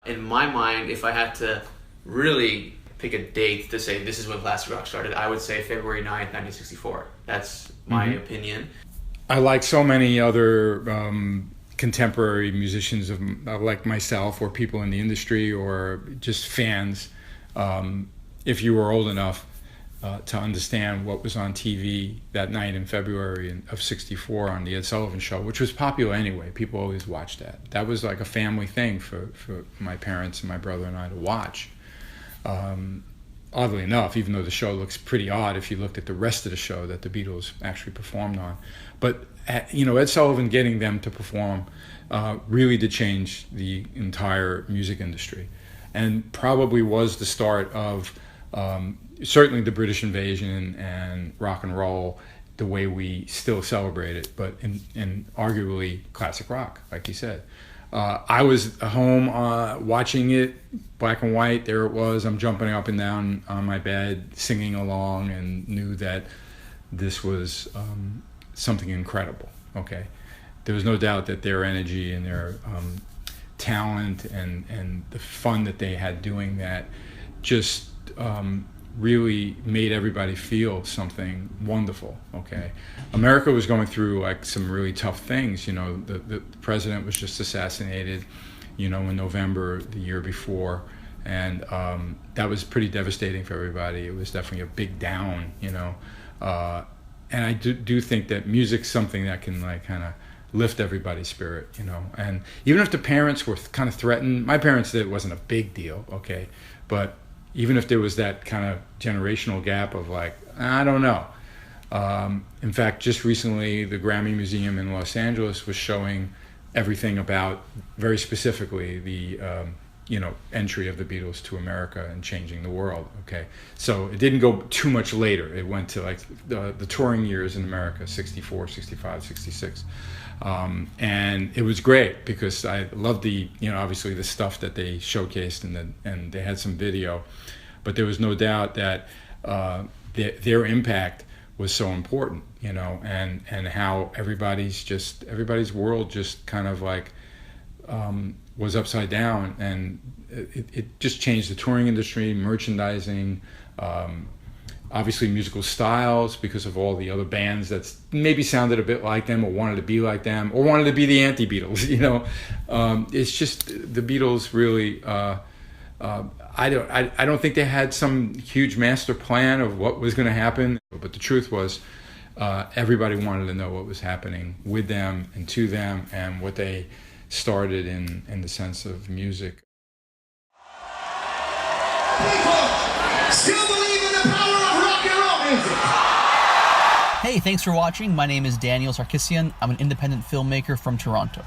In my mind, if I had to really pick a date to say this is when classic rock started, I would say February 9th, 1964. That's my opinion. I like so many other contemporary musicians like myself, or people in the industry, or just fans. If you were old enough to understand what was on TV that night in February of '64 on the Ed Sullivan Show, which was popular anyway. People always watched that. That was like a family thing for my parents and my brother and I to watch. Oddly enough, even though the show looks pretty odd if you looked at the rest of the show that the Beatles actually performed on. But, Ed Sullivan getting them to perform really did change the entire music industry, and probably was the start of certainly the British invasion and rock and roll, the way we still celebrate it, but in arguably classic rock, like you said. I was home watching it, black and white. There it was. I'm jumping up and down on my bed, singing along, and knew that this was something incredible. Okay, there was no doubt that their energy and their talent and the fun that they had doing that just really made everybody feel something wonderful. Okay, America was going through like some really tough things. The president was just assassinated, in November the year before, and that was pretty devastating for everybody. It was definitely a big down, and I do think that music's something that can like kind of lift everybody's spirit, and even if the parents were kind of threatened, my parents did, it wasn't a big deal, okay, but even if there was that kind of generational gap of like, I don't know. In fact, just recently, the Grammy Museum in Los Angeles was showing everything about, very specifically, the entry of the Beatles to America and changing the world. Okay, so it didn't go too much later. It went to like the touring years in America, 64, 65, 66. And it was great because I loved the, obviously the stuff that they showcased, and they had some video, but there was no doubt that their impact was so important, and how everybody's world just kind of like was upside down, and it just changed the touring industry, merchandising, obviously musical styles, because of all the other bands that maybe sounded a bit like them or wanted to be like them or wanted to be the anti-Beatles. It's just the Beatles really. I don't think they had some huge master plan of what was going to happen, but the truth was, everybody wanted to know what was happening with them and to them, and what they started in the sense of music. People still believe in the power of rock and roll music. Hey, thanks for watching. My name is Daniel Sarkisian. I'm an independent filmmaker from Toronto.